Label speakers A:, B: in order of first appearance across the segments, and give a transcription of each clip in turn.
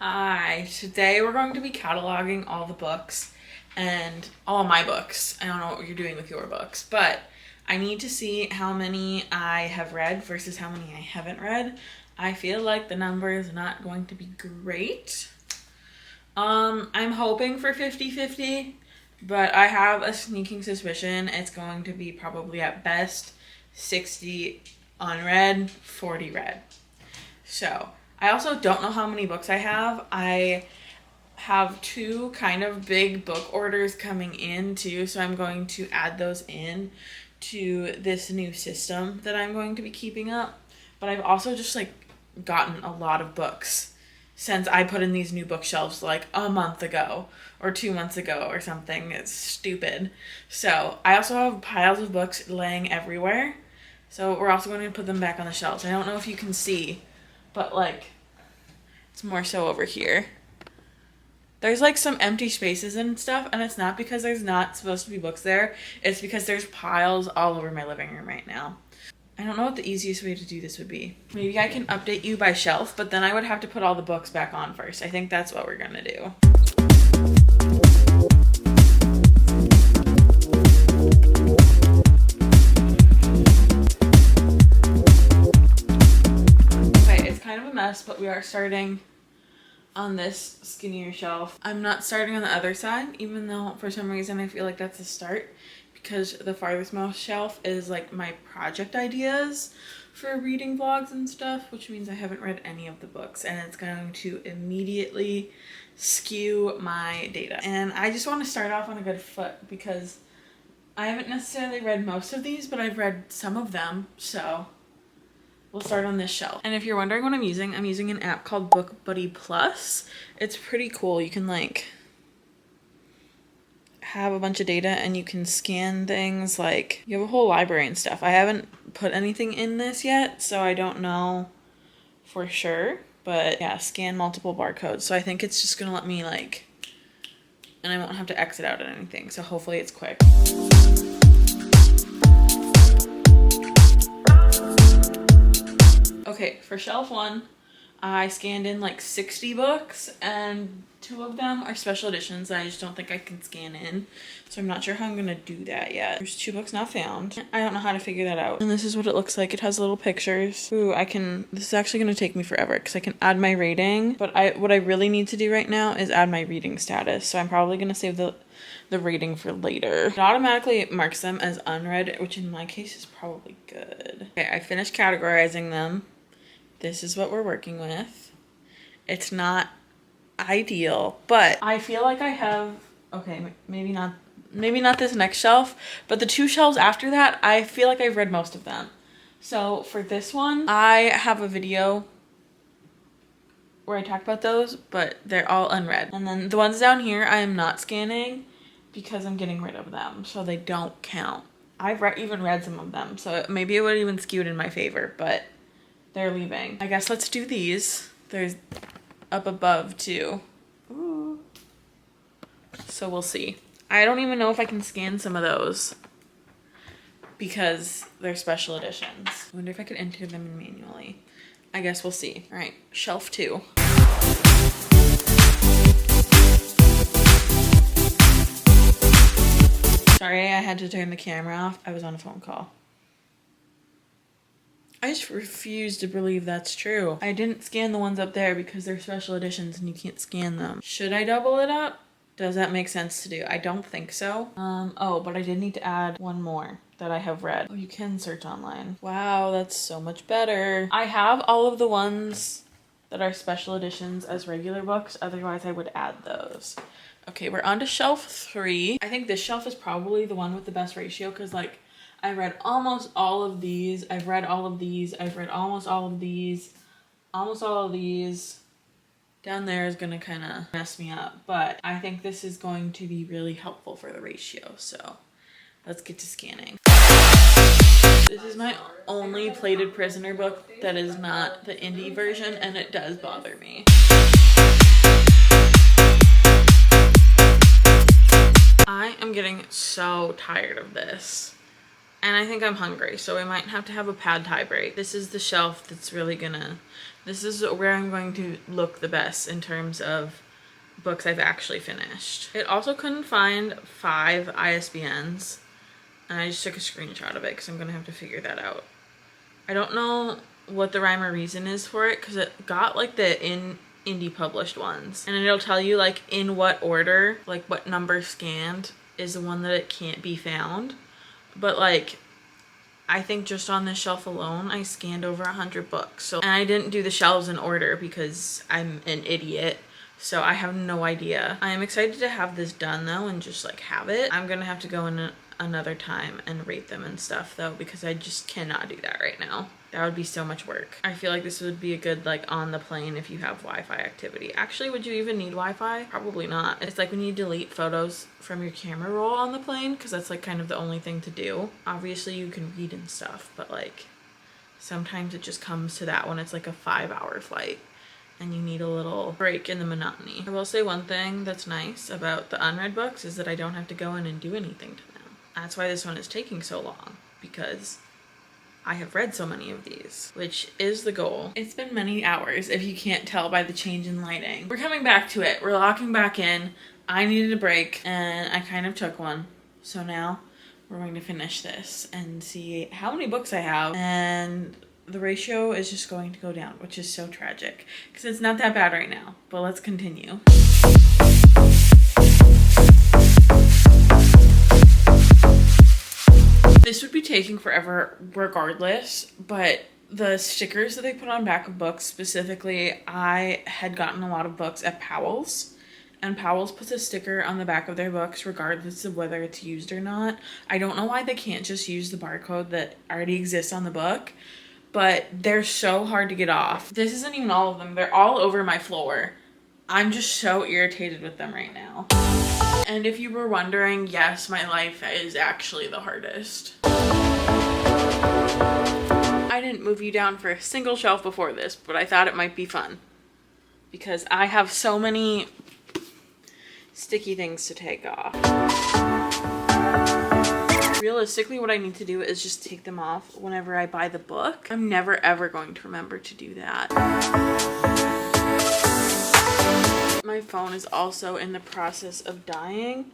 A: Hi, today we're going to be cataloging all the books and all my books. I don't know what you're doing with your books, but I need to see how many I have read versus how many I haven't read. I feel like the number is not going to be great. I'm hoping for 50-50, but I have a sneaking suspicion it's going to be probably at best 60 unread, 40 read. So, I also don't know how many books I have. I have two kind of big book orders coming in too, so I'm going to add those in to this new system that I'm going to be keeping up. But I've also just gotten a lot of books since I put in these new bookshelves like a month ago or 2 months ago or something. It's stupid. So I also have piles of books laying everywhere. So we're also going to put them back on the shelves. I don't know if you can see, but it's more so over here. There's some empty spaces and stuff, and it's not because there's not supposed to be books there. It's because there's piles all over my living room right now. I don't know what the easiest way to do this would be. Maybe I can update you by shelf, but then I would have to put all the books back on first. I think that's what we're gonna do. Okay, it's kind of a mess, but we are starting on this skinnier shelf. I'm not starting on the other side, even though for some reason I feel like that's a start, because the farthest most shelf is my project ideas for reading vlogs and stuff, which means I haven't read any of the books, and it's going to immediately skew my data. And I just want to start off on a good foot because I haven't necessarily read most of these, but I've read some of them, so we'll start on this shelf. And if you're wondering what I'm using an app called Book Buddy Plus. It's pretty cool. You can have a bunch of data and you can scan things. You have a whole library and stuff. I haven't put anything in this yet, so I don't know for sure. But yeah, scan multiple barcodes. So I think it's just gonna let me and I won't have to exit out or anything. So hopefully it's quick. Okay, for shelf 1, I scanned in 60 books, and 2 of them are special editions that I just don't think I can scan in. So I'm not sure how I'm gonna do that yet. There's 2 books not found. I don't know how to figure that out. And this is what it looks like. It has little pictures. Ooh, this is actually gonna take me forever because I can add my rating, but what I really need to do right now is add my reading status. So I'm probably gonna save the rating for later. It automatically marks them as unread, which in my case is probably good. Okay, I finished categorizing them. This is what we're working with. It's not ideal, but I feel like I have, okay, maybe not this next shelf, but the 2 shelves after that, I feel like I've read most of them. So for this one, I have a video where I talk about those, but they're all unread. And then the ones down here, I am not scanning because I'm getting rid of them, so they don't count. I've even read some of them, so maybe it would even skew it in my favor, but they're leaving. I guess let's do these. There's up above too. Ooh. So we'll see. I don't even know if I can scan some of those because they're special editions. I wonder if I could enter them in manually. I guess we'll see. All right, shelf 2. Sorry, I had to turn the camera off. I was on a phone call. I just refuse to believe that's true. I didn't scan the ones up there because they're special editions and you can't scan them. Should I double it up? Does that make sense to do? I don't think so. Oh, but I did need to add one more that I have read. Oh, you can search online. Wow, that's so much better. I have all of the ones that are special editions as regular books. Otherwise, I would add those. Okay, we're on to shelf 3. I think this shelf is probably the one with the best ratio because I read almost all of these. I've read all of these. I've read almost all of these. Almost all of these. Down there is going to kind of mess me up. But I think this is going to be really helpful for the ratio. So let's get to scanning. This is my only plated prisoner book that is not the indie version, and it does bother me. I am getting so tired of this. And I think I'm hungry, so I might have to have a pad thai break. This is the shelf that's really gonna This is where I'm going to look the best in terms of books I've actually finished. It also couldn't find 5 ISBNs, and I just took a screenshot of it because I'm going to have to figure that out. I don't know what the rhyme or reason is for it because it got like the indie published ones, and it'll tell you like in what order, like what number scanned is the one that it can't be found. But like, I think just on this shelf alone, I scanned over 100 books. So, and I didn't do the shelves in order because I'm an idiot. So I have no idea. I am excited to have this done though and just like have it. I'm gonna have to go in another time and rate them and stuff though, because I just cannot do that right now. That would be so much work. I feel like this would be a good like on the plane if you have Wi-Fi activity. Actually, would you even need Wi-Fi? Probably not. It's like when you delete photos from your camera roll on the plane, because that's like kind of the only thing to do. Obviously you can read and stuff, but like sometimes it just comes to that when it's like a 5-hour flight and you need a little break in the monotony. I will say one thing that's nice about the unread books is that I don't have to go in and do anything to them. That's why this one is taking so long, because I have read so many of these, which is the goal. It's been many hours, if you can't tell by the change in lighting. We're coming back to it. We're locking back in. I needed a break, and I kind of took one. So now we're going to finish this and see how many books I have, and the ratio is just going to go down, which is so tragic because it's not that bad right now. But let's continue. This would be taking forever regardless, but the stickers that they put on back of books, specifically, I had gotten a lot of books at Powell's, and Powell's puts a sticker on the back of their books regardless of whether it's used or not. I don't know why they can't just use the barcode that already exists on the book, but they're so hard to get off. This isn't even all of them. They're all over my floor. I'm just so irritated with them right now. And if you were wondering, yes, my life is actually the hardest. I didn't move you down for a single shelf before this, but I thought it might be fun because I have so many sticky things to take off. Realistically, what I need to do is just take them off whenever I buy the book. I'm never ever going to remember to do that. My phone is also in the process of dying,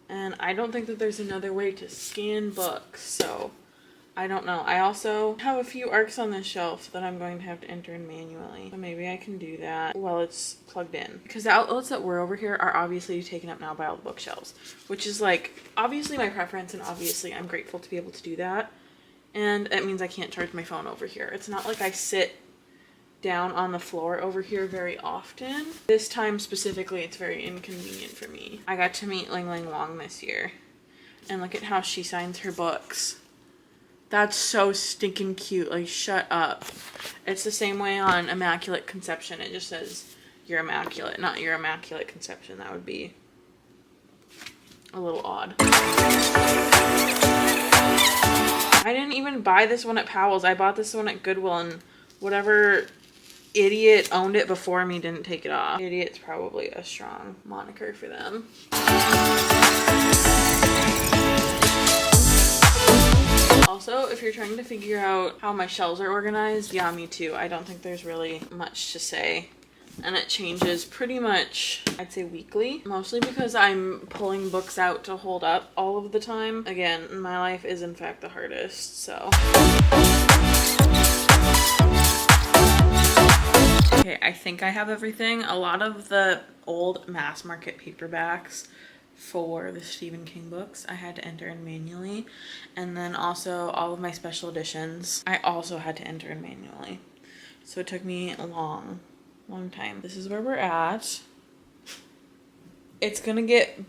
A: and I don't think that there's another way to scan books, so I don't know. I also have a few arcs on this shelf that I'm going to have to enter in manually, so maybe I can do that while it's plugged in, because the outlets that were over here are obviously taken up now by all the bookshelves, which is like obviously my preference, and obviously I'm grateful to be able to do that, and it means I can't charge my phone over here. It's not like I sit down on the floor over here very often. This time specifically, it's very inconvenient for me. I got to meet Ling Ling Wong this year, and look at how she signs her books. That's so stinking cute. Like, shut up. It's the same way on Immaculate Conception. It just says you're immaculate, not your Immaculate Conception. That would be a little odd. I didn't even buy this one at Powell's. I bought this one at Goodwill, and whatever idiot owned it before me didn't take it off. Idiot's probably a strong moniker for them. Also, if you're trying to figure out how my shelves are organized, yeah, me too. I don't think there's really much to say. And it changes pretty much, I'd say, weekly. Mostly because I'm pulling books out to hold up all of the time. Again, my life is in fact the hardest, so. Okay, I think I have everything. A lot of the old mass market paperbacks for the Stephen King books I had to enter in manually, and then also all of my special editions I also had to enter in manually, so it took me a long time. This is where we're at. It's gonna get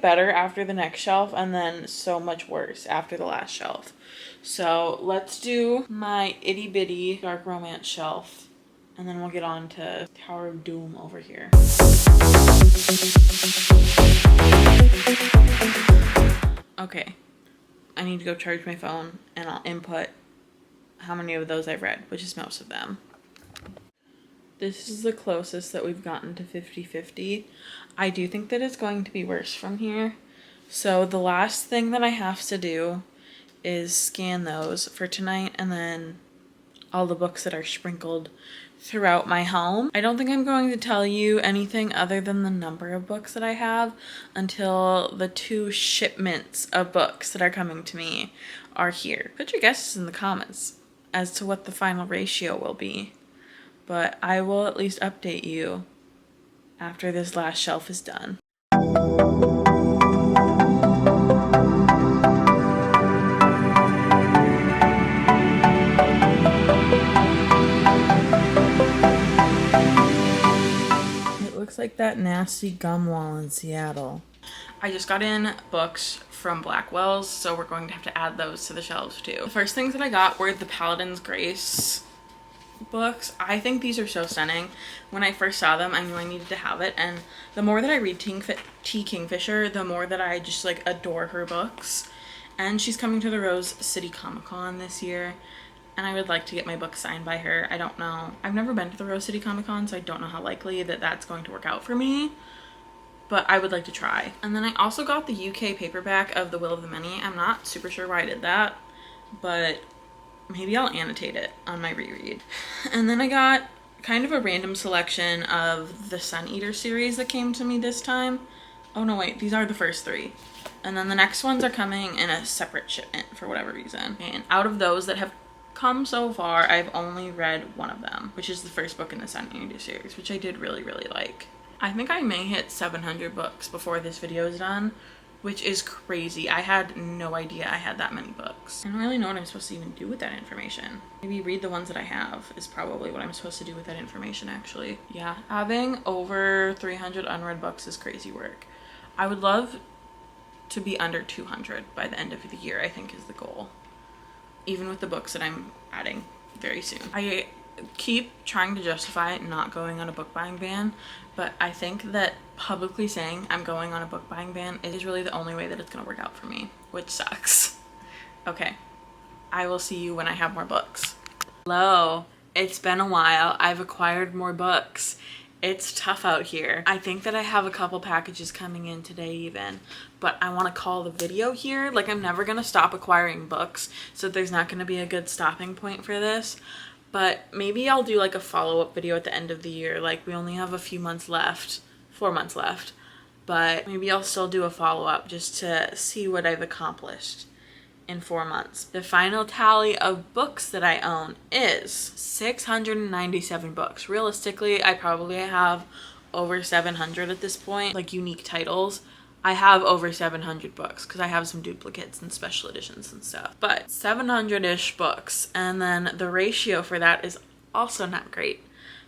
A: better after the next shelf, and then so much worse after the last shelf. So let's do my itty bitty dark romance shelf, and then we'll get on to Tower of Doom over here. Okay, I need to go charge my phone, and I'll input how many of those I've read, which is most of them. This is the closest that we've gotten to 50-50. I do think that it's going to be worse from here. So the last thing that I have to do is scan those for tonight, and then all the books that are sprinkled throughout my home. I don't think I'm going to tell you anything other than the number of books that I have until the 2 shipments of books that are coming to me are here. Put your guesses in the comments as to what the final ratio will be, but I will at least update you after this last shelf is done. Looks like that nasty gum wall in Seattle. I just got in books from Blackwell's, so we're going to have to add those to the shelves too. The first things that I got were the Paladin's Grace books. I think these are so stunning. When I first saw them, I knew I needed to have it, and the more that I read T. Kingfisher, the more that I just like adore her books. And she's coming to the Rose City Comic Con this year, and I would like to get my book signed by her. I don't know. I've never been to the Rose City Comic Con, so I don't know how likely that that's going to work out for me, but I would like to try. And then I also got the UK paperback of The Will of the Many. I'm not super sure why I did that, but maybe I'll annotate it on my reread. And then I got kind of a random selection of the Sun Eater series that came to me this time. Oh no, wait, these are the first 3. And then the next ones are coming in a separate shipment for whatever reason. And out of those that have come so far, I've only read one of them, which is the first book in the Sun Eater series, which I did really like. I think I may hit 700 books before this video is done, which is crazy. I had no idea I had that many books. I don't really know what I'm supposed to even do with that information. Maybe read the ones that I have is probably what I'm supposed to do with that information, actually. Yeah, having over 300 unread books is crazy work. I would love to be under 200 by the end of the year, I think is the goal. Even with the books that I'm adding very soon. I keep trying to justify not going on a book buying ban, but I think that publicly saying I'm going on a book buying ban is really the only way that it's gonna work out for me, which sucks. Okay, I will see you when I have more books. Hello, it's been a while. I've acquired more books. It's tough out here. I think that I have a couple packages coming in today even, but I want to call the video here. Like, I'm never going to stop acquiring books, so there's not going to be a good stopping point for this. But maybe I'll do like a follow-up video at the end of the year. Like, we only have a few months left, 4 months left, but maybe I'll still do a follow-up just to see what I've accomplished in 4 months. The final tally of books that I own is 697 books. Realistically, I probably have over 700 at this point, like unique titles. I have over 700 books because I have some duplicates and special editions and stuff, but 700-ish books. And then the ratio for that is also not great.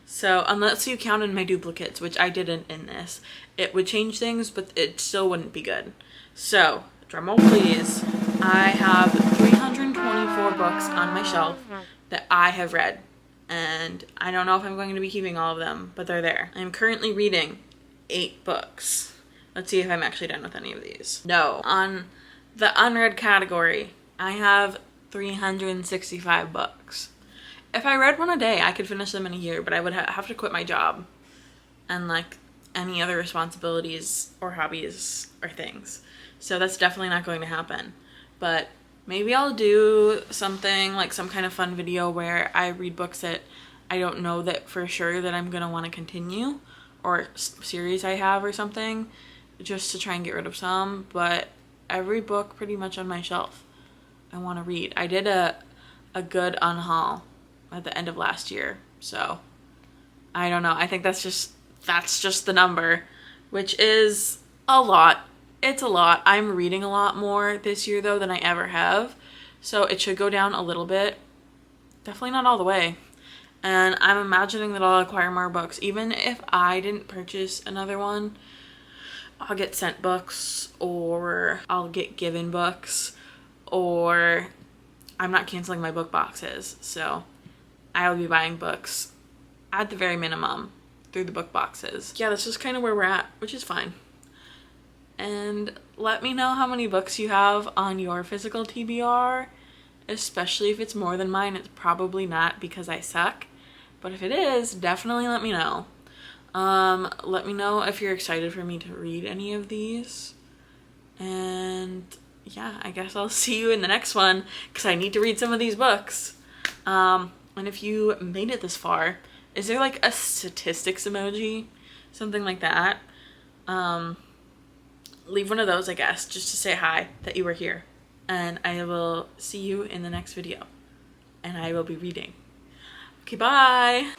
A: So unless you counted my duplicates, which I didn't in this, it would change things, but it still wouldn't be good. So drumroll please. I have 324 books on my shelf that I have read, and I don't know if I'm going to be keeping all of them, but they're there. I'm currently reading 8 books. Let's see if I'm actually done with any of these. No. On the unread category, I have 365 books. If I read one a day, I could finish them in a year, but I would have to quit my job and like any other responsibilities or hobbies or things. So that's definitely not going to happen. But maybe I'll do something like some kind of fun video where I read books that I don't know that for sure that I'm gonna want to continue, or series I have or something, just to try and get rid of some. But every book pretty much on my shelf I want to read. I did a good unhaul at the end of last year, so I don't know. I think that's just the number, which is a lot. It's a lot. I'm reading a lot more this year though than I ever have, so it should go down a little bit. Definitely not all the way. And I'm imagining that I'll acquire more books. Even if I didn't purchase another one, I'll get sent books, or I'll get given books, or I'm not canceling my book boxes, so I'll be buying books at the very minimum through the book boxes. Yeah, that's just kind of where we're at, which is fine. And let me know how many books you have on your physical TBR, especially if it's more than mine. It's probably not because I suck, but if it is, definitely let me know. Let me know if you're excited for me to read any of these. And yeah, I guess I'll see you in the next one because I need to read some of these books. And if you made it this far, is there like a statistics emoji? Something like that. Leave one of those, I guess, just to say hi that you were here. And I will see you in the next video. And I will be reading. Okay, bye!